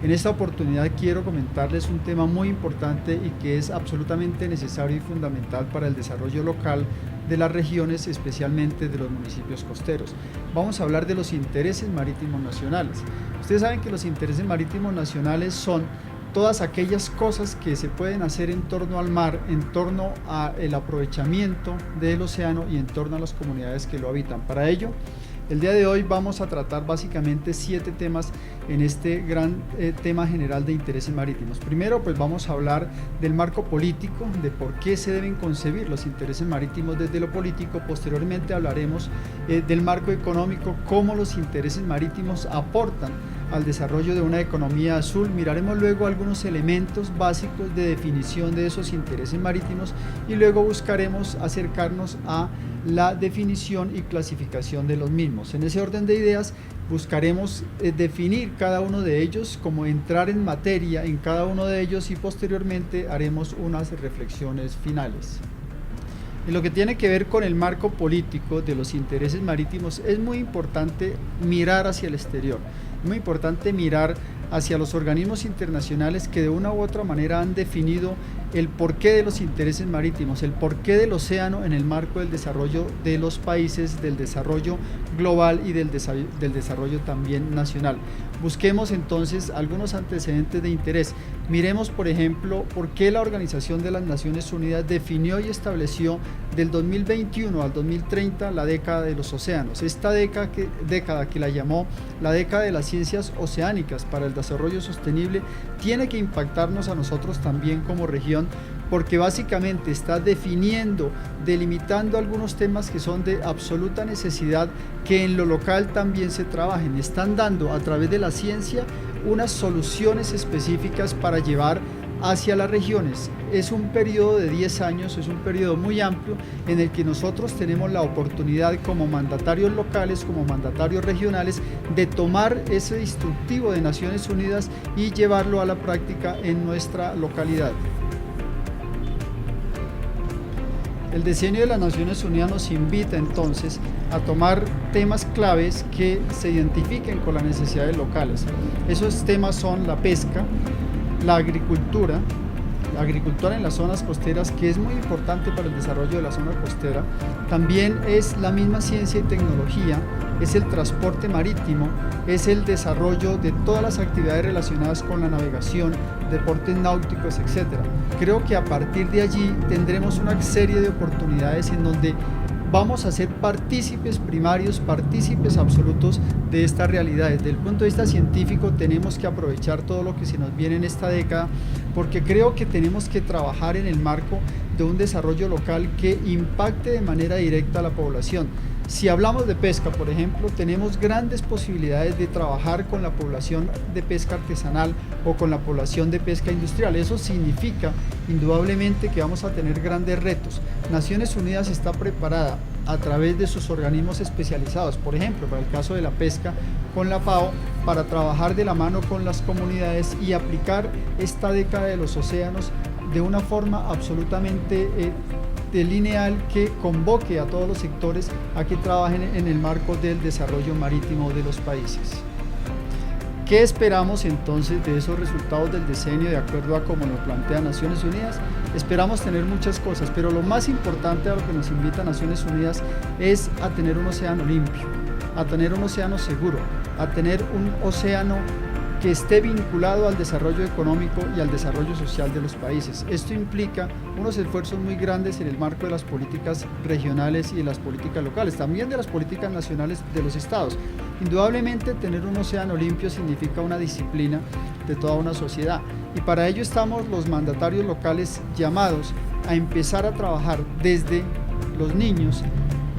En esta oportunidad quiero comentarles un tema muy importante y que es absolutamente necesario y fundamental para el desarrollo local de las regiones, especialmente de los municipios costeros. Vamos a hablar de los intereses marítimos nacionales. Ustedes saben que los intereses marítimos nacionales son todas aquellas cosas que se pueden hacer en torno al mar, en torno al aprovechamiento del océano y en torno a las comunidades que lo habitan. Para ello, el día de hoy vamos a tratar básicamente 7 temas en este gran tema general de intereses marítimos. Primero, pues vamos a hablar del marco político, de por qué se deben concebir los intereses marítimos desde lo político. Posteriormente hablaremos del marco económico, cómo los intereses marítimos aportan al desarrollo de una economía azul. Miraremos luego algunos elementos básicos de definición de esos intereses marítimos y luego buscaremos acercarnos a la definición y clasificación de los mismos. En ese orden de ideas buscaremos definir cada uno de ellos, como entrar en materia en cada uno de ellos y posteriormente haremos unas reflexiones finales. En lo que tiene que ver con el marco político de los intereses marítimos, es muy importante mirar hacia el exterior, muy importante mirar hacia los organismos internacionales que de una u otra manera han definido el porqué de los intereses marítimos, el porqué del océano en el marco del desarrollo de los países, del desarrollo global y del desarrollo también nacional. Busquemos entonces algunos antecedentes de interés. Miremos, por ejemplo, por qué la Organización de las Naciones Unidas definió y estableció del 2021 al 2030 la década de los océanos. Esta década que la llamó la década de las ciencias oceánicas para el desarrollo sostenible tiene que impactarnos a nosotros también como región, porque básicamente está definiendo, delimitando algunos temas que son de absoluta necesidad que en lo local también se trabajen. Están dando a través de la ciencia unas soluciones específicas para llevar hacia las regiones. Es un periodo de 10 años, es un periodo muy amplio en el que nosotros tenemos la oportunidad como mandatarios locales, como mandatarios regionales, de tomar ese instructivo de Naciones Unidas y llevarlo a la práctica en nuestra localidad. El Decenio de las Naciones Unidas nos invita entonces a tomar temas claves que se identifiquen con las necesidades locales. Esos temas son la pesca, la agricultura en las zonas costeras, que es muy importante para el desarrollo de la zona costera. También es la misma ciencia y tecnología, es el transporte marítimo, es el desarrollo de todas las actividades relacionadas con la navegación, deportes náuticos, etc. Creo que a partir de allí tendremos una serie de oportunidades en donde vamos a ser partícipes primarios, partícipes absolutos de esta realidad. Desde el punto de vista científico tenemos que aprovechar todo lo que se nos viene en esta década, porque creo que tenemos que trabajar en el marco de un desarrollo local que impacte de manera directa a la población. Si hablamos de pesca, por ejemplo, tenemos grandes posibilidades de trabajar con la población de pesca artesanal o con la población de pesca industrial. Eso significa indudablemente que vamos a tener grandes retos. Naciones Unidas está preparada a través de sus organismos especializados, por ejemplo, para el caso de la pesca, con la FAO, para trabajar de la mano con las comunidades y aplicar esta década de los océanos de una forma absolutamente lineal, que convoque a todos los sectores a que trabajen en el marco del desarrollo marítimo de los países. ¿Qué esperamos entonces de esos resultados del decenio de acuerdo a cómo lo plantea Naciones Unidas? Esperamos tener muchas cosas, pero lo más importante a lo que nos invita Naciones Unidas es a tener un océano limpio, a tener un océano seguro, a tener un océano que esté vinculado al desarrollo económico y al desarrollo social de los países. Esto implica unos esfuerzos muy grandes en el marco de las políticas regionales y de las políticas locales, también de las políticas nacionales de los estados. Indudablemente, tener un océano limpio significa una disciplina de toda una sociedad, y para ello estamos los mandatarios locales llamados a empezar a trabajar desde los niños,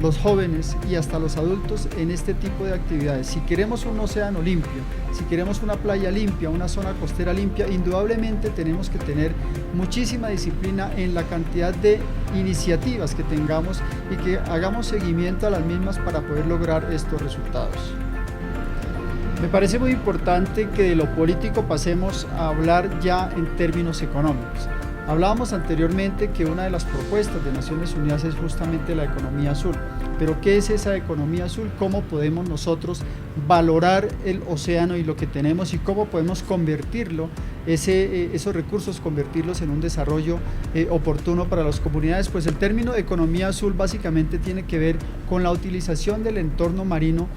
los jóvenes y hasta los adultos en este tipo de actividades. Si queremos un océano limpio, si queremos una playa limpia, una zona costera limpia, indudablemente tenemos que tener muchísima disciplina en la cantidad de iniciativas que tengamos y que hagamos seguimiento a las mismas para poder lograr estos resultados. Me parece muy importante que de lo político pasemos a hablar ya en términos económicos. Hablábamos anteriormente que una de las propuestas de Naciones Unidas es justamente la economía azul. pero ¿qué es esa economía azul? ¿Cómo podemos nosotros valorar el océano y lo que tenemos y cómo podemos convertirlo, esos recursos, convertirlos en un desarrollo oportuno para las comunidades? Pues el término economía azul básicamente tiene que ver con la utilización del entorno marino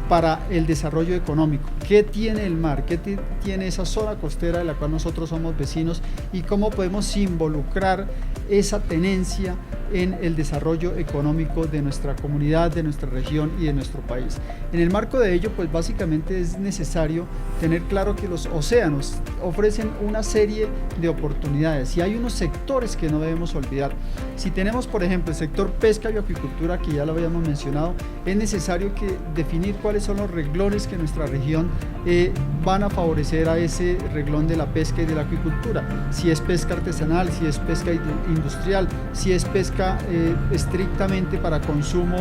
para el desarrollo económico. ¿Qué tiene el mar? ¿Qué tiene esa zona costera de la cual nosotros somos vecinos? Y cómo podemos involucrar esa tenencia en el desarrollo económico de nuestra comunidad, de nuestra región y de nuestro país. En el marco de ello, pues básicamente es necesario tener claro que los océanos ofrecen una serie de oportunidades y hay unos sectores que no debemos olvidar. Si tenemos, por ejemplo, el sector pesca y acuicultura, que ya lo habíamos mencionado, es necesario definir cuáles son los renglones que nuestra región van a favorecer a ese renglón de la pesca y de la acuicultura. Si es pesca artesanal, si es pesca industrial, si es pesca estrictamente para consumo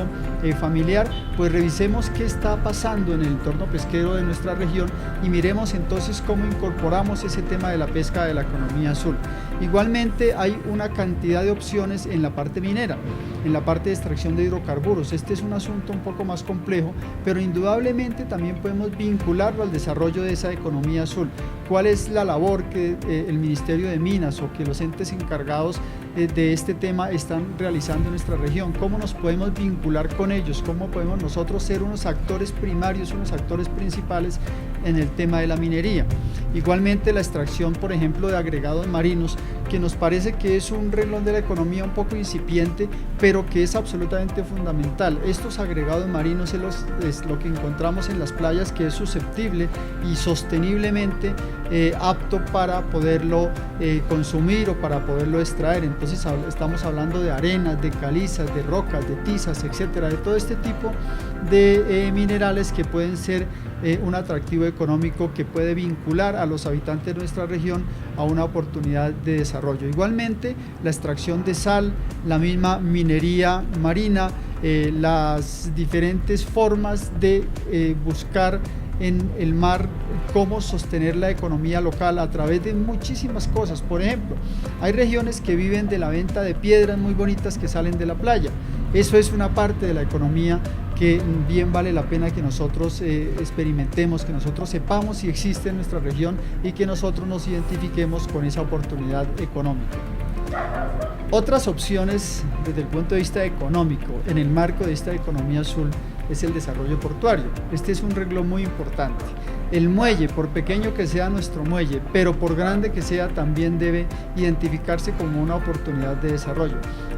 familiar, pues revisemos qué está pasando en el entorno pesquero de nuestra región y miremos entonces cómo incorporamos ese tema de la pesca de la economía azul. Igualmente hay una cantidad de opciones en la parte minera, en la parte de extracción de hidrocarburos. Este es un asunto un poco más complejo, pero indudablemente también podemos vincularlo al desarrollo de esa economía azul. ¿Cuál es la labor que el Ministerio de Minas o que los entes encargados de este tema están realizando en nuestra región? ¿Cómo nos podemos vincular con ellos? ¿Cómo podemos nosotros ser unos actores primarios, unos actores principales en el tema de la minería? Igualmente la extracción, por ejemplo, de agregados marinos, que nos parece que es un renglón de la economía un poco incipiente, pero que es absolutamente fundamental. Estos agregados marinos es lo que encontramos en las playas, que es susceptible y sosteniblemente apto para poderlo consumir o para poderlo extraer. Entonces estamos hablando de arenas, de calizas, de rocas, de tizas, etcétera, de todo este tipo de minerales que pueden ser un atractivo económico que puede vincular a los habitantes de nuestra región a una oportunidad de desarrollo. Igualmente, la extracción de sal, la misma minería marina, las diferentes formas de buscar en el mar cómo sostener la economía local a través de muchísimas cosas. Por ejemplo, hay regiones que viven de la venta de piedras muy bonitas que salen de la playa. Eso es una parte de la economía que bien vale la pena que nosotros experimentemos, que nosotros sepamos si existe en nuestra región y que nosotros nos identifiquemos con esa oportunidad económica. Otras opciones desde el punto de vista económico en el marco de esta economía azul es el desarrollo portuario. Este es un renglón muy importante. El muelle, por pequeño que sea nuestro muelle, pero por grande que sea, también debe identificarse como una oportunidad de desarrollo.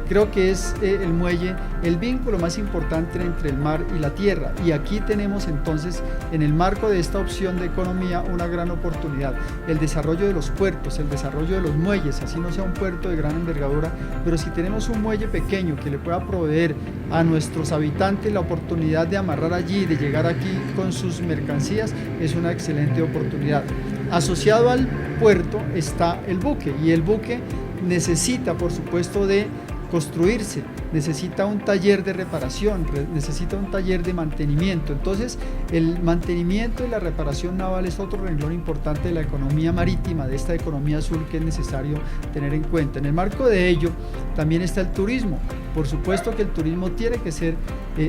Creo que es el muelle el vínculo más importante entre el mar y la tierra, y aquí tenemos entonces en el marco de esta opción de economía una gran oportunidad. El desarrollo de los puertos, el desarrollo de los muelles, así no sea un puerto de gran envergadura, pero si tenemos un muelle pequeño que le pueda proveer a nuestros habitantes la oportunidad de amarrar allí, de llegar aquí con sus mercancías, es una excelente oportunidad. Asociado al puerto está el buque, y el buque necesita, por supuesto, de construirse, necesita un taller de reparación, necesita un taller de mantenimiento. Entonces, el mantenimiento y la reparación naval es otro renglón importante de la economía marítima, de esta economía azul, que es necesario tener en cuenta. En el marco de ello, también está el turismo. Por supuesto que el turismo tiene que ser,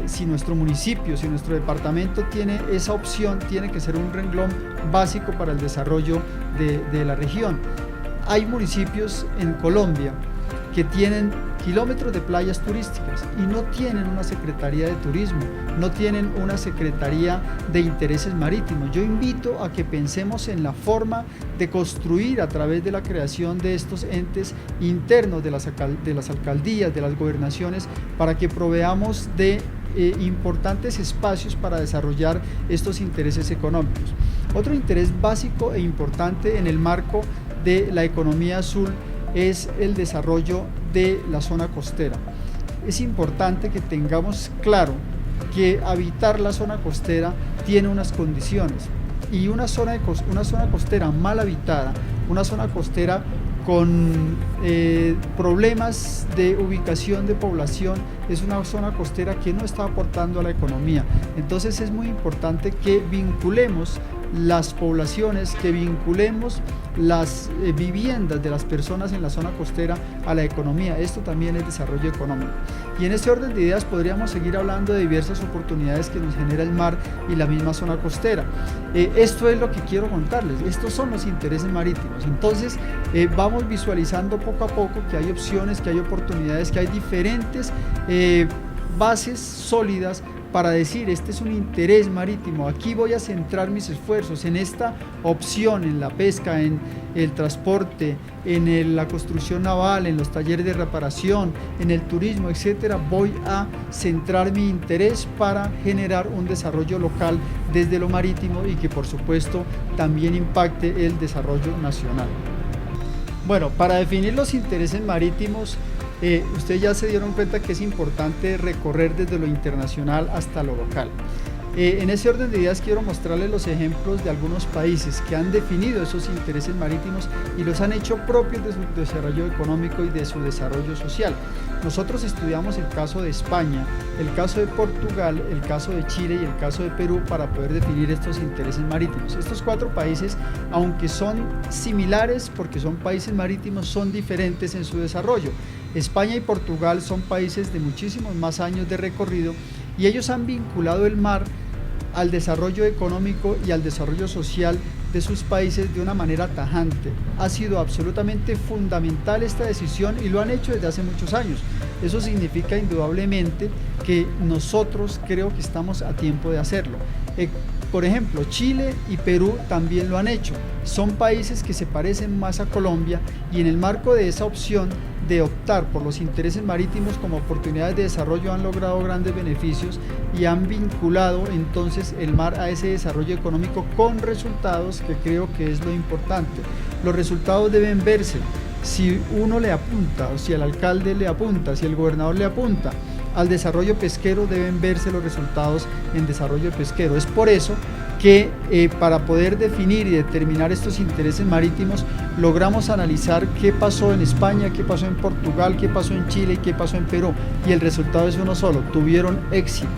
si nuestro municipio, si nuestro departamento tiene esa opción, tiene que ser un renglón básico para el desarrollo de la región. Hay municipios en Colombia que tienen kilómetros de playas turísticas y no tienen una secretaría de turismo, no tienen una secretaría de intereses marítimos. Yo invito a que pensemos en la forma de construir a través de la creación de estos entes internos de las alcaldías, de las gobernaciones, para que proveamos de importantes espacios para desarrollar estos intereses económicos. Otro interés básico e importante en el marco de la economía azul es el desarrollo de la zona costera. Es importante que tengamos claro que habitar la zona costera tiene unas condiciones, y una zona costera mal habitada, una zona costera con problemas de ubicación de población, es una zona costera que no está aportando a la economía. Entonces es muy importante que vinculemos las poblaciones, que vinculemos las viviendas de las personas en la zona costera a la economía. Esto también es desarrollo económico. Y en este orden de ideas podríamos seguir hablando de diversas oportunidades que nos genera el mar y la misma zona costera. Esto es lo que quiero contarles, estos son los intereses marítimos. Entonces vamos visualizando poco a poco que hay opciones, que hay oportunidades, que hay diferentes bases sólidas para decir, este es un interés marítimo, aquí voy a centrar mis esfuerzos en esta opción, en la pesca, en el transporte, en la construcción naval, en los talleres de reparación, en el turismo, etcétera. Voy a centrar mi interés para generar un desarrollo local desde lo marítimo y que por supuesto también impacte el desarrollo nacional. Bueno, para definir los intereses marítimos, ustedes ya se dieron cuenta que es importante recorrer desde lo internacional hasta lo local. En ese orden de ideas quiero mostrarles los ejemplos de algunos países que han definido esos intereses marítimos y los han hecho propios de su desarrollo económico y de su desarrollo social. Nosotros estudiamos el caso de España, el caso de Portugal, el caso de Chile y el caso de Perú para poder definir estos intereses marítimos. Estos 4 países, aunque son similares porque son países marítimos, son diferentes en su desarrollo. España y Portugal son países de muchísimos más años de recorrido y ellos han vinculado el mar al desarrollo económico y al desarrollo social de sus países de una manera tajante. Ha sido absolutamente fundamental esta decisión y lo han hecho desde hace muchos años. Eso significa indudablemente que nosotros creo que estamos a tiempo de hacerlo. Por ejemplo, Chile y Perú también lo han hecho. Son países que se parecen más a Colombia y en el marco de esa opción de optar por los intereses marítimos como oportunidades de desarrollo han logrado grandes beneficios y han vinculado entonces el mar a ese desarrollo económico con resultados que creo que es lo importante. Los resultados deben verse. Si uno le apunta, o si el alcalde le apunta, si el gobernador le apunta al desarrollo pesquero, deben verse los resultados en desarrollo pesquero. Es por eso que para poder definir y determinar estos intereses marítimos logramos analizar qué pasó en España, qué pasó en Portugal, qué pasó en Chile y qué pasó en Perú, y el resultado es uno solo: tuvieron éxito,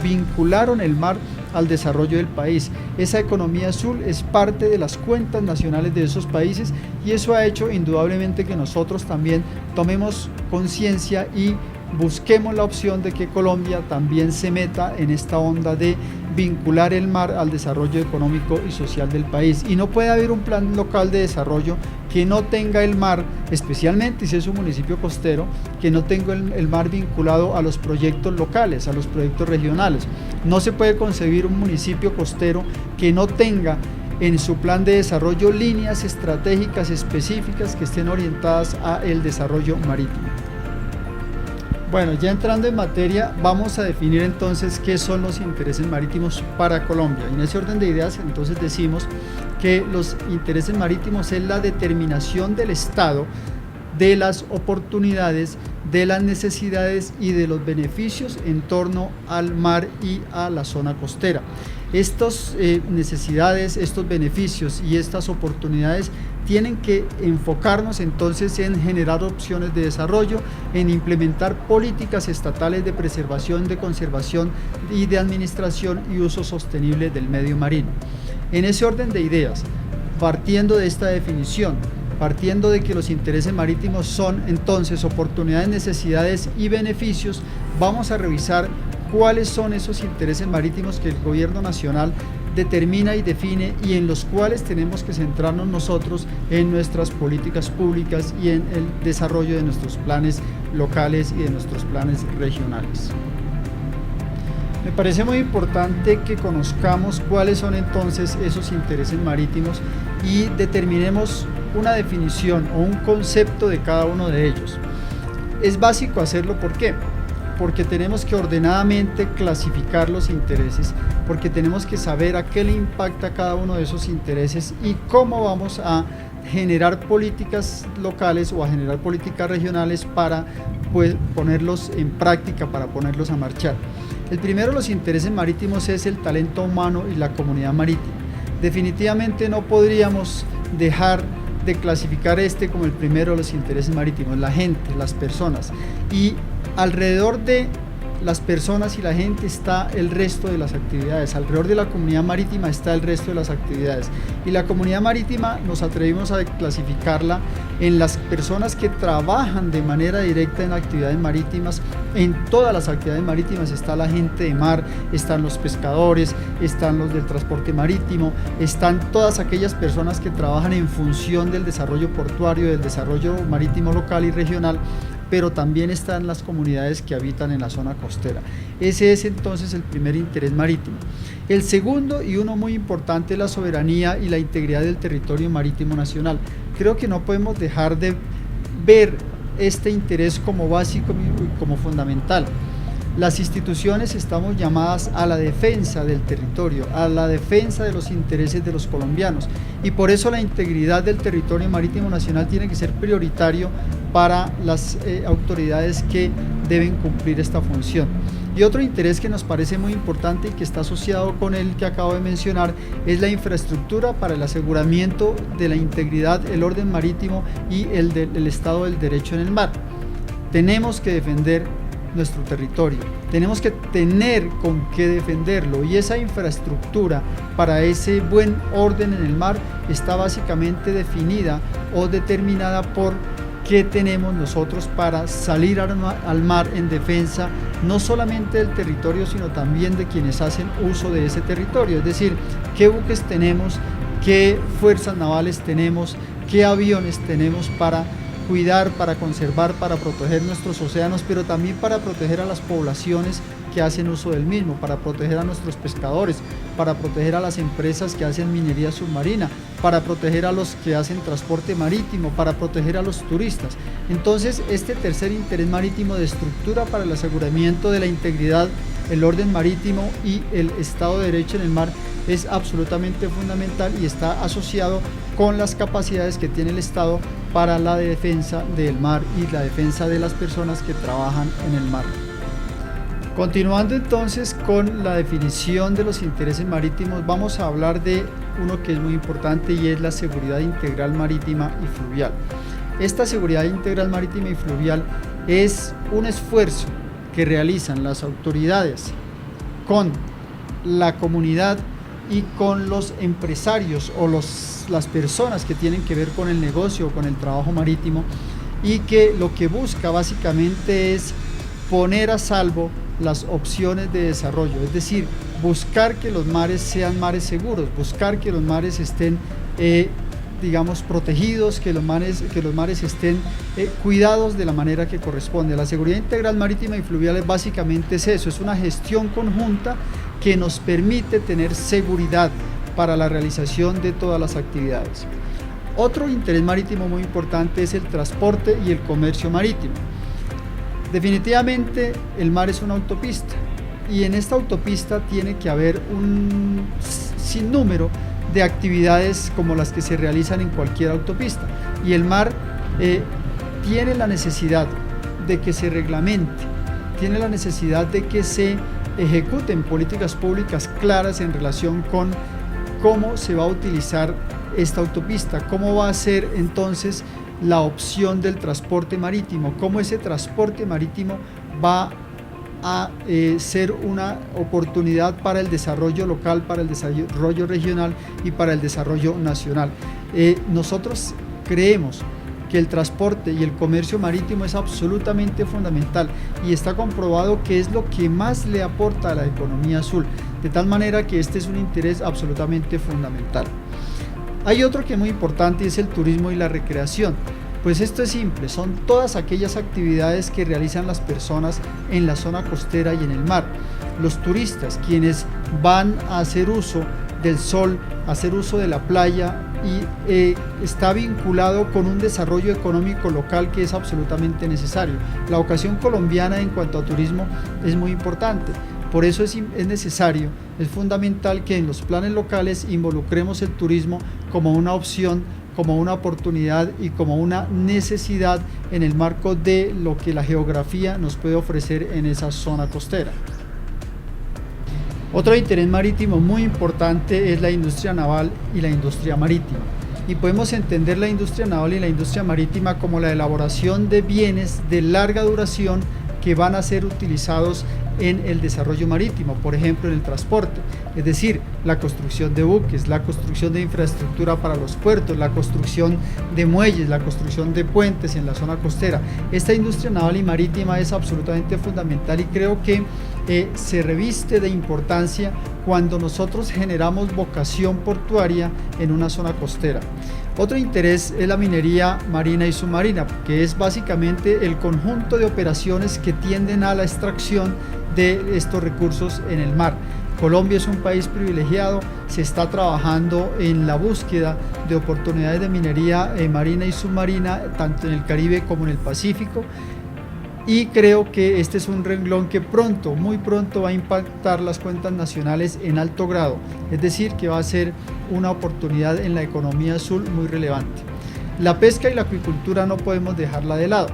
vincularon el mar al desarrollo del país. Esa economía azul es parte de las cuentas nacionales de esos países y eso ha hecho indudablemente que nosotros también tomemos conciencia y busquemos la opción de que Colombia también se meta en esta onda de vincular el mar al desarrollo económico y social del país. Y no puede haber un plan local de desarrollo que no tenga el mar, especialmente si es un municipio costero, que no tenga el mar vinculado a los proyectos locales, a los proyectos regionales. No se puede concebir un municipio costero que no tenga en su plan de desarrollo líneas estratégicas específicas que estén orientadas al desarrollo marítimo. Bueno, ya entrando en materia, vamos a definir entonces qué son los intereses marítimos para Colombia. Y en ese orden de ideas, entonces decimos que los intereses marítimos es la determinación del Estado de las oportunidades, de las necesidades y de los beneficios en torno al mar y a la zona costera. Estas necesidades, estos beneficios y estas oportunidades tienen que enfocarnos entonces en generar opciones de desarrollo, en implementar políticas estatales de preservación, de conservación y de administración y uso sostenible del medio marino. En ese orden de ideas, partiendo de esta definición, partiendo de que los intereses marítimos son entonces oportunidades, necesidades y beneficios, vamos a revisar cuáles son esos intereses marítimos que el gobierno nacional determina y define y en los cuales tenemos que centrarnos nosotros en nuestras políticas públicas y en el desarrollo de nuestros planes locales y de nuestros planes regionales. Me parece muy importante que conozcamos cuáles son entonces esos intereses marítimos y determinemos una definición o un concepto de cada uno de ellos. Es básico hacerlo, ¿por qué? Porque tenemos que ordenadamente clasificar los intereses, porque tenemos que saber a qué le impacta cada uno de esos intereses y cómo vamos a generar políticas locales o a generar políticas regionales para ponerlos en práctica, para ponerlos a marchar. El primero de los intereses marítimos es el talento humano y la comunidad marítima. Definitivamente no podríamos dejar de clasificar este como el primero de los intereses marítimos, la gente, las personas. Y alrededor de las personas y la gente está el resto de las actividades. Alrededor de la comunidad marítima está el resto de las actividades. Y la comunidad marítima nos atrevimos a clasificarla en las personas que trabajan de manera directa en actividades marítimas. En todas las actividades marítimas está la gente de mar, están los pescadores, están los del transporte marítimo, están todas aquellas personas que trabajan en función del desarrollo portuario, del desarrollo marítimo local y regional, pero también están las comunidades que habitan en la zona costera. Ese es entonces el primer interés marítimo. El segundo, y uno muy importante, es la soberanía y la integridad del territorio marítimo nacional. Creo que no podemos dejar de ver este interés como básico y como fundamental. Las instituciones estamos llamadas a la defensa del territorio, a la defensa de los intereses de los colombianos, y por eso la integridad del territorio marítimo nacional tiene que ser prioritario para las autoridades que deben cumplir esta función. Y otro interés que nos parece muy importante y que está asociado con el que acabo de mencionar es la infraestructura para el aseguramiento de la integridad, el orden marítimo y el Estado del Derecho en el mar. Tenemos que defender nuestro territorio, tenemos que tener con qué defenderlo, y esa infraestructura para ese buen orden en el mar está básicamente definida o determinada por qué tenemos nosotros para salir al mar en defensa no solamente del territorio, sino también de quienes hacen uso de ese territorio, es decir, qué buques tenemos, qué fuerzas navales tenemos, qué aviones tenemos para cuidar, para conservar, para proteger nuestros océanos, pero también para proteger a las poblaciones que hacen uso del mismo, para proteger a nuestros pescadores, para proteger a las empresas que hacen minería submarina, para proteger a los que hacen transporte marítimo, para proteger a los turistas. Entonces, este tercer interés marítimo de estructura para el aseguramiento de la integridad, el orden marítimo y el Estado de Derecho en el mar es absolutamente fundamental y está asociado con las capacidades que tiene el Estado para la defensa del mar y la defensa de las personas que trabajan en el mar. Continuando entonces con la definición de los intereses marítimos, vamos a hablar de uno que es muy importante y es la seguridad integral marítima y fluvial. Esta seguridad integral marítima y fluvial es un esfuerzo que realizan las autoridades con la comunidad y con los empresarios o las personas que tienen que ver con el negocio o con el trabajo marítimo, y que lo que busca básicamente es poner a salvo las opciones de desarrollo, es decir, buscar que los mares sean mares seguros, buscar que los mares estén digamos protegidos, que los mares estén cuidados de la manera que corresponde. La seguridad integral marítima y fluvial básicamente es eso, es una gestión conjunta que nos permite tener seguridad para la realización de todas las actividades. Otro interés marítimo muy importante es el transporte y el comercio marítimo. Definitivamente el mar es una autopista, y en esta autopista tiene que haber un sinnúmero de actividades como las que se realizan en cualquier autopista, y el mar tiene la necesidad de que se reglamente, tiene la necesidad de que se ejecuten políticas públicas claras en relación con cómo se va a utilizar esta autopista, cómo va a ser entonces la opción del transporte marítimo, cómo ese transporte marítimo va a ser una oportunidad para el desarrollo local, para el desarrollo regional y para el desarrollo nacional. Nosotros creemos que el transporte y el comercio marítimo es absolutamente fundamental, y está comprobado que es lo que más le aporta a la economía azul, de tal manera que este es un interés absolutamente fundamental. Hay otro que es muy importante y es el turismo y la recreación. Pues esto es simple, son todas aquellas actividades que realizan las personas en la zona costera y en el mar. Los turistas, quienes van a hacer uso del sol, a hacer uso de la playa, y está vinculado con un desarrollo económico local que es absolutamente necesario. La vocación colombiana en cuanto a turismo es muy importante. Por eso es necesario, es fundamental que en los planes locales involucremos el turismo como una opción, como una oportunidad y como una necesidad en el marco de lo que la geografía nos puede ofrecer en esa zona costera. Otro interés marítimo muy importante es la industria naval y la industria marítima. Y podemos entender la industria naval y la industria marítima como la elaboración de bienes de larga duración que van a ser utilizados en el desarrollo marítimo, por ejemplo en el transporte, es decir, la construcción de buques, la construcción de infraestructura para los puertos, la construcción de muelles, la construcción de puentes en la zona costera. Esta industria naval y marítima es absolutamente fundamental y creo que se reviste de importancia cuando nosotros generamos vocación portuaria en una zona costera. Otro interés es la minería marina y submarina, que es básicamente el conjunto de operaciones que tienden a la extracción de estos recursos en el mar. Colombia es un país privilegiado, se está trabajando en la búsqueda de oportunidades de minería marina y submarina, tanto en el Caribe como en el Pacífico. Y creo que este es un renglón que pronto, muy pronto va a impactar las cuentas nacionales en alto grado, es decir, que va a ser una oportunidad en la economía azul muy relevante. La pesca y la acuicultura no podemos dejarla de lado.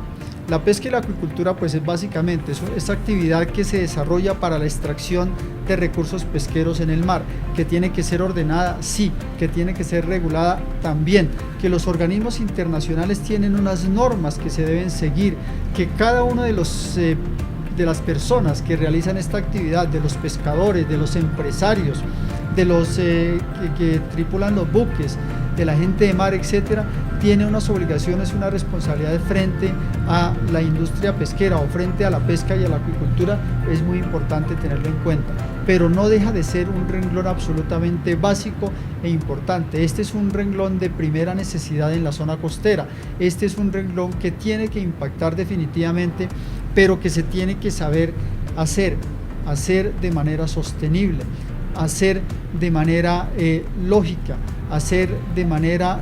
La pesca y la acuicultura pues es básicamente esta actividad que se desarrolla para la extracción de recursos pesqueros en el mar, que tiene que ser ordenada, sí, que tiene que ser regulada también, que los organismos internacionales tienen unas normas que se deben seguir, que cada uno de las personas que realizan esta actividad, de los pescadores, de los empresarios, de los que tripulan los buques, de la gente de mar, etcétera, tiene unas obligaciones, una responsabilidad frente a la industria pesquera o frente a la pesca y a la acuicultura. Es muy importante tenerlo en cuenta, pero no deja de ser un renglón absolutamente básico e importante. Este es un renglón de primera necesidad en la zona costera, este es un renglón que tiene que impactar definitivamente, pero que se tiene que saber hacer de manera sostenible, hacer de manera lógica, hacerlo de manera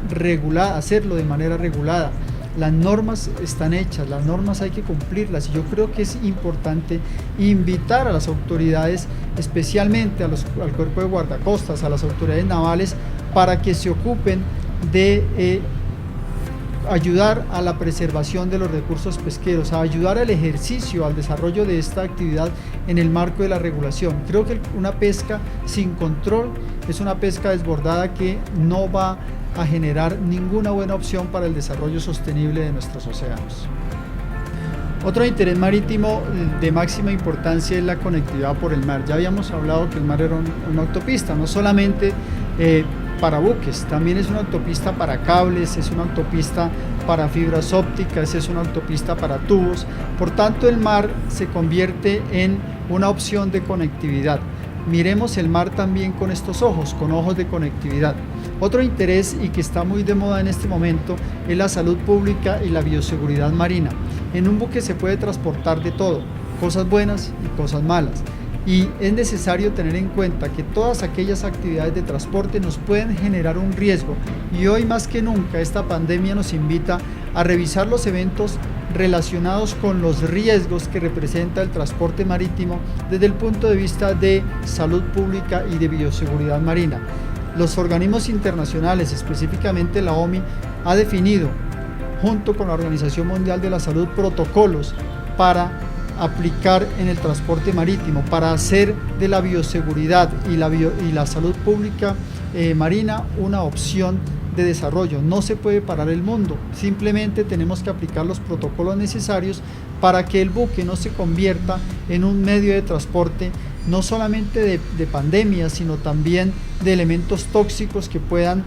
regulada. Las normas están hechas, las normas hay que cumplirlas, y yo creo que es importante invitar a las autoridades, especialmente al cuerpo de guardacostas, a las autoridades navales, para que se ocupen de ayudar a la preservación de los recursos pesqueros, a ayudar al ejercicio, al desarrollo de esta actividad en el marco de la regulación. Creo que una pesca sin control es una pesca desbordada que no va a generar ninguna buena opción para el desarrollo sostenible de nuestros océanos. Otro interés marítimo de máxima importancia es la conectividad por el mar. Ya habíamos hablado que el mar era una autopista, no solamente para buques, también es una autopista para cables, es una autopista para fibras ópticas, es una autopista para tubos. Por tanto, el mar se convierte en una opción de conectividad. Miremos el mar también con estos ojos, con ojos de conectividad. Otro interés, y que está muy de moda en este momento, es la salud pública y la bioseguridad marina. En un buque se puede transportar de todo, cosas buenas y cosas malas. Y es necesario tener en cuenta que todas aquellas actividades de transporte nos pueden generar un riesgo, y hoy más que nunca esta pandemia nos invita a revisar los eventos relacionados con los riesgos que representa el transporte marítimo desde el punto de vista de salud pública y de bioseguridad marina. Los organismos internacionales, específicamente la OMI, ha definido, junto con la Organización Mundial de la Salud, protocolos para aplicar en el transporte marítimo, para hacer de la bioseguridad y la salud pública marina una opción de desarrollo. No se puede parar el mundo, simplemente tenemos que aplicar los protocolos necesarios para que el buque no se convierta en un medio de transporte no solamente de pandemias, sino también de elementos tóxicos que puedan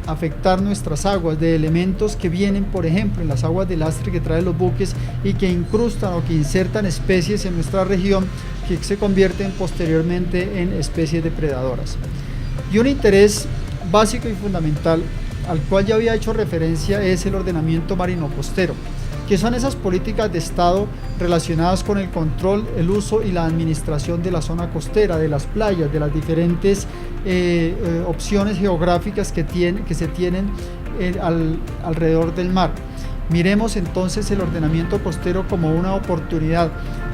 afectar nuestras aguas, de elementos que vienen, por ejemplo, en las aguas de lastre que traen los buques y que incrustan o que insertan especies en nuestra región que se convierten posteriormente en especies depredadoras. Y un interés básico y fundamental al cual ya había hecho referencia es el ordenamiento marino costero, que son esas políticas de Estado relacionadas con el control, el uso y la administración de la zona costera, de las playas, de las diferentes opciones geográficas que se tienen alrededor del mar. Miremos entonces el ordenamiento costero como una oportunidad,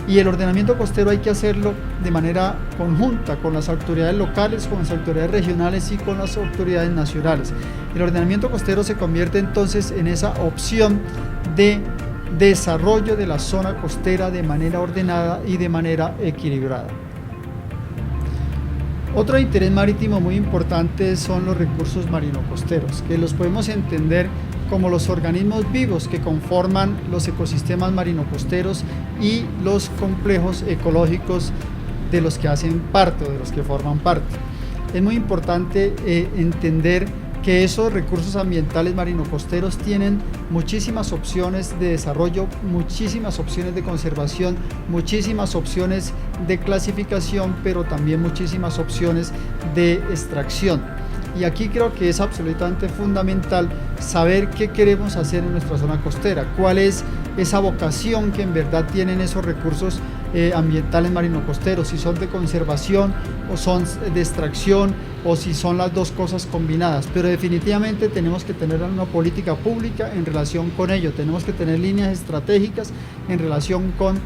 y el ordenamiento costero hay que hacerlo de manera conjunta con las autoridades locales, con las autoridades regionales y con las autoridades nacionales. El ordenamiento costero se convierte entonces en esa opción de desarrollo de la zona costera de manera ordenada y de manera equilibrada. Otro interés marítimo muy importante son los recursos marino-costeros, que los podemos entender como los organismos vivos que conforman los ecosistemas marino-costeros y los complejos ecológicos de los que hacen parte o de los que forman parte. Es muy importante entender que esos recursos ambientales marino-costeros tienen muchísimas opciones de desarrollo, muchísimas opciones de conservación, muchísimas opciones de clasificación, pero también muchísimas opciones de extracción. Y aquí creo que es absolutamente fundamental saber qué queremos hacer en nuestra zona costera, cuál es esa vocación que en verdad tienen esos recursos ambientales marino-costeros, si son de conservación o son de extracción o si son las dos cosas combinadas, pero definitivamente tenemos que tener una política pública en relación con ello, tenemos que tener líneas estratégicas en relación con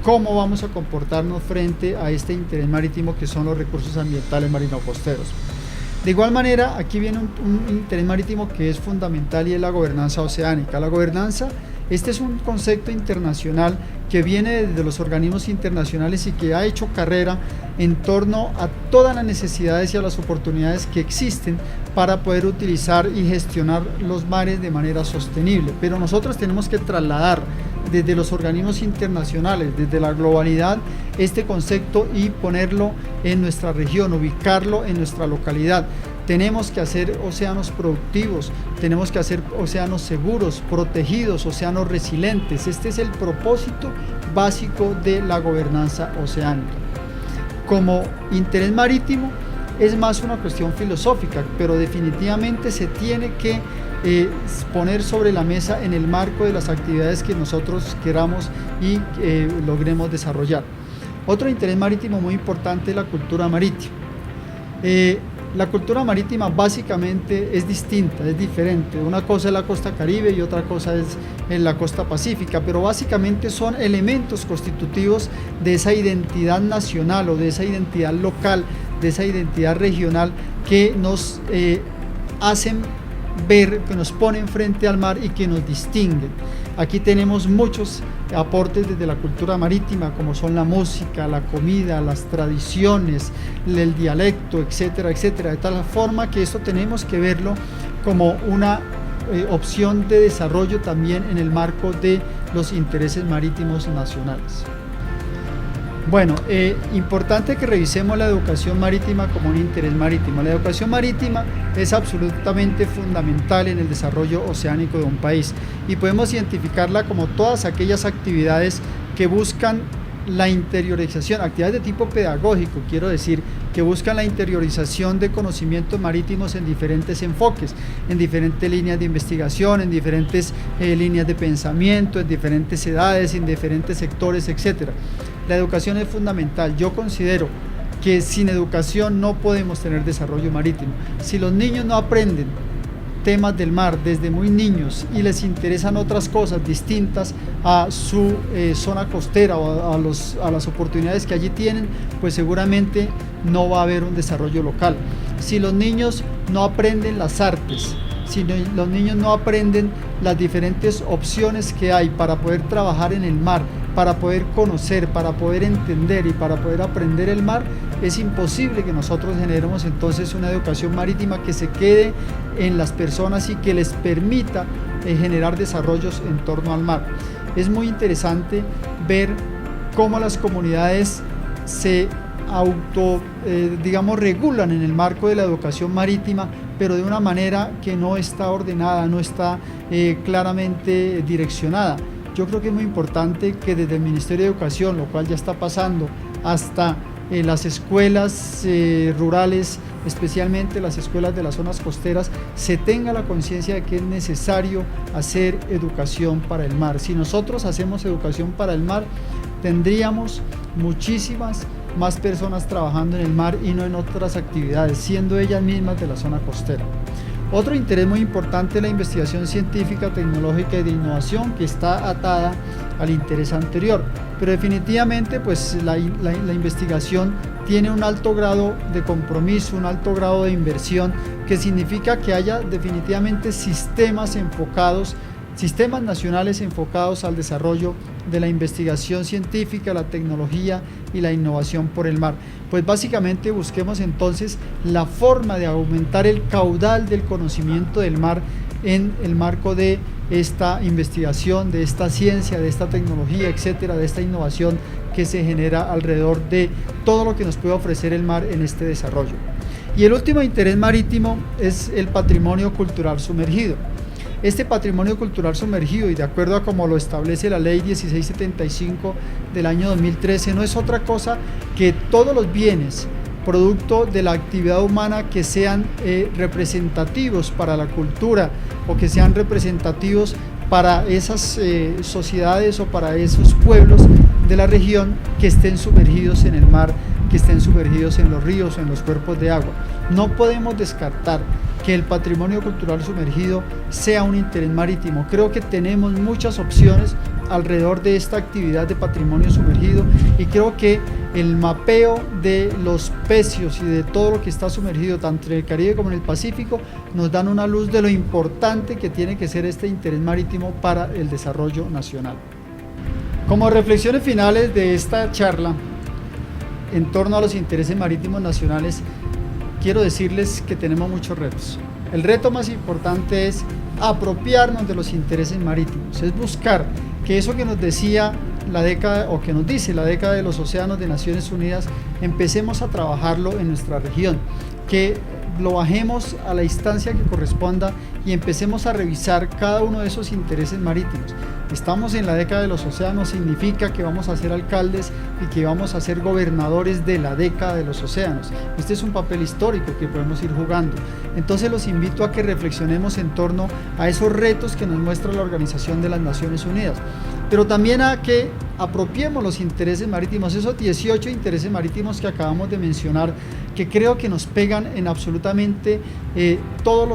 cómo vamos a comportarnos frente a este interés marítimo que son los recursos ambientales marino-costeros. De igual manera, aquí viene un interés marítimo que es fundamental y es la gobernanza oceánica. La gobernanza, este es un concepto internacional que viene desde los organismos internacionales y que ha hecho carrera en torno a todas las necesidades y a las oportunidades que existen para poder utilizar y gestionar los mares de manera sostenible. Pero nosotros tenemos que trasladar desde los organismos internacionales, desde la globalidad, este concepto y ponerlo en nuestra región, ubicarlo en nuestra localidad. Tenemos que hacer océanos productivos, tenemos que hacer océanos seguros, protegidos, océanos resilientes. Este es el propósito básico de la gobernanza oceánica. Como interés marítimo es más una cuestión filosófica, pero definitivamente se tiene que poner sobre la mesa en el marco de las actividades que nosotros queramos y logremos desarrollar. Otro interés marítimo muy importante es la cultura marítima. La cultura marítima básicamente es distinta, es diferente. Una cosa es la costa Caribe y otra cosa es en la costa Pacífica, pero básicamente son elementos constitutivos de esa identidad nacional o de esa identidad local, de esa identidad regional que nos hacen ver, que nos ponen frente al mar y que nos distinguen. Aquí tenemos muchos aportes desde la cultura marítima, como son la música, la comida, las tradiciones, el dialecto, etcétera, etcétera, de tal forma que esto tenemos que verlo como una opción de desarrollo también en el marco de los intereses marítimos nacionales. Bueno, importante que revisemos la educación marítima como un interés marítimo. La educación marítima es absolutamente fundamental en el desarrollo oceánico de un país y podemos identificarla como todas aquellas actividades que buscan la interiorización, actividades de tipo pedagógico, quiero decir, que buscan la interiorización de conocimientos marítimos en diferentes enfoques, en diferentes líneas de investigación, en diferentes líneas de pensamiento, en diferentes edades, en diferentes sectores, etc. La educación es fundamental. Yo considero que sin educación no podemos tener desarrollo marítimo. Si los niños no aprenden temas del mar desde muy niños y les interesan otras cosas distintas a su zona costera o a las oportunidades que allí tienen, pues seguramente no va a haber un desarrollo local. Si los niños no aprenden las artes, si los niños no aprenden las diferentes opciones que hay para poder trabajar en el mar, para poder conocer, para poder entender y para poder aprender el mar, es imposible que nosotros generemos entonces una educación marítima que se quede en las personas y que les permita generar desarrollos en torno al mar. Es muy interesante ver cómo las comunidades se regulan en el marco de la educación marítima, pero de una manera que no está ordenada, no está claramente direccionada. Yo creo que es muy importante que desde el Ministerio de Educación, lo cual ya está pasando, hasta las escuelas rurales, especialmente las escuelas de las zonas costeras, se tenga la conciencia de que es necesario hacer educación para el mar. Si nosotros hacemos educación para el mar, tendríamos muchísimas más personas trabajando en el mar y no en otras actividades, siendo ellas mismas de la zona costera. Otro interés muy importante es la investigación científica, tecnológica y de innovación, que está atada al interés anterior, pero definitivamente pues la investigación tiene un alto grado de compromiso, un alto grado de inversión, que significa que haya definitivamente sistemas nacionales enfocados al desarrollo de la investigación científica, la tecnología y la innovación por el mar. Pues básicamente busquemos entonces la forma de aumentar el caudal del conocimiento del mar en el marco de esta investigación, de esta ciencia, de esta tecnología, etcétera, de esta innovación que se genera alrededor de todo lo que nos puede ofrecer el mar en este desarrollo. Y el último interés marítimo es el patrimonio cultural sumergido. Este patrimonio cultural sumergido, y de acuerdo a como lo establece la ley 1675 del año 2013, no es otra cosa que todos los bienes producto de la actividad humana que sean representativos para la cultura o que sean representativos para esas sociedades o para esos pueblos de la región que estén sumergidos en el mar, que estén sumergidos en los ríos o en los cuerpos de agua. No podemos descartar que el patrimonio cultural sumergido sea un interés marítimo. Creo que tenemos muchas opciones alrededor de esta actividad de patrimonio sumergido y creo que el mapeo de los pecios y de todo lo que está sumergido tanto en el Caribe como en el Pacífico nos dan una luz de lo importante que tiene que ser este interés marítimo para el desarrollo nacional. Como reflexiones finales de esta charla en torno a los intereses marítimos nacionales, quiero decirles que tenemos muchos retos. El reto más importante es apropiarnos de los intereses marítimos, es buscar que eso que nos decía la década o que nos dice la década de los océanos de Naciones Unidas, empecemos a trabajarlo en nuestra región, que lo bajemos a la instancia que corresponda y empecemos a revisar cada uno de esos intereses marítimos. Estamos en la década de los océanos, significa que vamos a ser alcaldes y que vamos a ser gobernadores de la década de los océanos. Este es un papel histórico que podemos ir jugando. Entonces los invito a que reflexionemos en torno a esos retos que nos muestra la Organización de las Naciones Unidas, pero también a que apropiemos los intereses marítimos, esos 18 intereses marítimos que acabamos de mencionar, que creo que nos pegan en absolutamente todo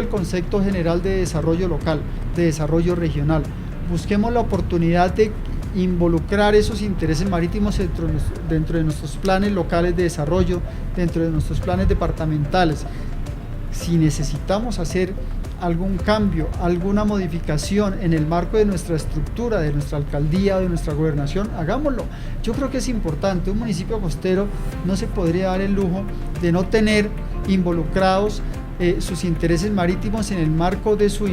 el concepto general de desarrollo local, de desarrollo regional. Busquemos la oportunidad de involucrar esos intereses marítimos dentro de nuestros planes locales de desarrollo, dentro de nuestros planes departamentales. Si necesitamos hacer algún cambio, alguna modificación en el marco de nuestra estructura, de nuestra alcaldía o de nuestra gobernación, hagámoslo. Yo creo que es importante. Un municipio costero no se podría dar el lujo de no tener involucrados sus intereses marítimos en el marco de su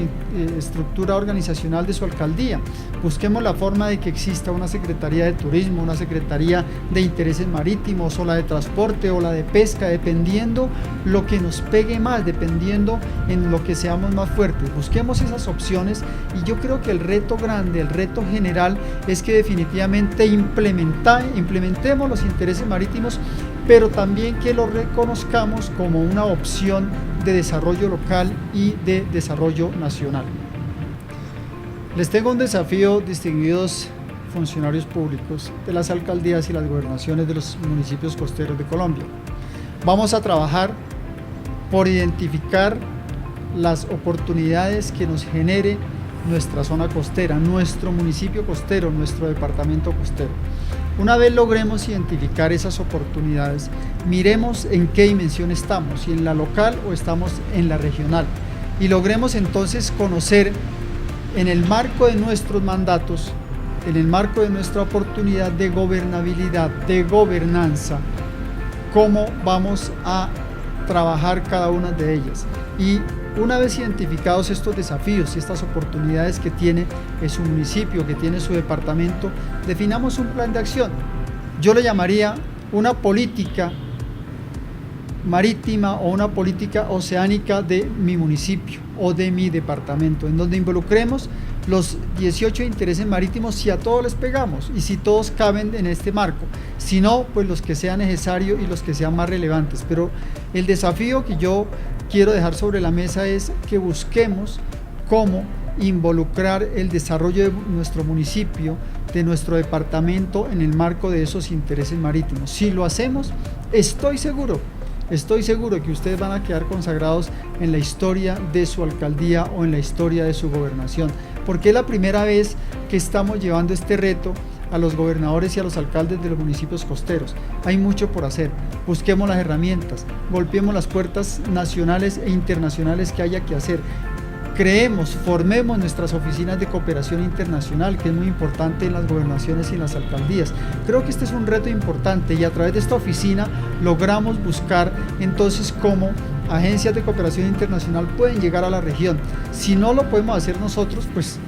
estructura organizacional de su alcaldía. Busquemos la forma de que exista una Secretaría de Turismo, una Secretaría de Intereses Marítimos, o la de Transporte, o la de Pesca, dependiendo lo que nos pegue más, dependiendo en lo que seamos más fuertes. Busquemos esas opciones y yo creo que el reto grande, el reto general es que definitivamente implementemos los intereses marítimos, pero también que lo reconozcamos como una opción de desarrollo local y de desarrollo nacional. Les tengo un desafío, distinguidos funcionarios públicos de las alcaldías y las gobernaciones de los municipios costeros de Colombia. Vamos a trabajar por identificar las oportunidades que nos genere nuestra zona costera, nuestro municipio costero, nuestro departamento costero. Una vez logremos identificar esas oportunidades, miremos en qué dimensión estamos, si en la local o estamos en la regional, y logremos entonces conocer en el marco de nuestros mandatos, en el marco de nuestra oportunidad de gobernabilidad, de gobernanza, cómo vamos a trabajar cada una de ellas. Y una vez identificados estos desafíos y estas oportunidades que tiene su municipio, que tiene su departamento, definamos un plan de acción. Yo le llamaría una política marítima o una política oceánica de mi municipio o de mi departamento, en donde involucremos los 18 intereses marítimos si a todos les pegamos y si todos caben en este marco. Si no, pues los que sea necesario y los que sean más relevantes. Pero el desafío que yo quiero dejar sobre la mesa es que busquemos cómo involucrar el desarrollo de nuestro municipio, de nuestro departamento en el marco de esos intereses marítimos. Si lo hacemos, estoy seguro que ustedes van a quedar consagrados en la historia de su alcaldía o en la historia de su gobernación, porque es la primera vez que estamos llevando este reto a los gobernadores y a los alcaldes de los municipios costeros. Hay mucho por hacer. Busquemos las herramientas, golpeemos las puertas nacionales e internacionales que haya que hacer. formemos nuestras oficinas de cooperación internacional, que es muy importante en las gobernaciones y en las alcaldías. Creo que este es un reto importante y a través de esta oficina logramos buscar entonces cómo agencias de cooperación internacional pueden llegar a la región. Si no lo podemos hacer nosotros, pues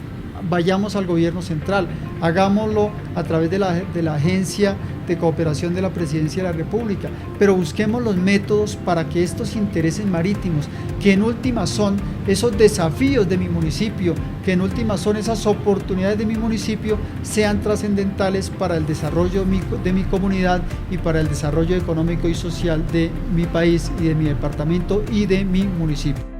vayamos al gobierno central, hagámoslo a través de la Agencia de Cooperación de la Presidencia de la República, pero busquemos los métodos para que estos intereses marítimos, que en última son esos desafíos de mi municipio, que en última son esas oportunidades de mi municipio, sean trascendentales para el desarrollo de mi comunidad y para el desarrollo económico y social de mi país y de mi departamento y de mi municipio.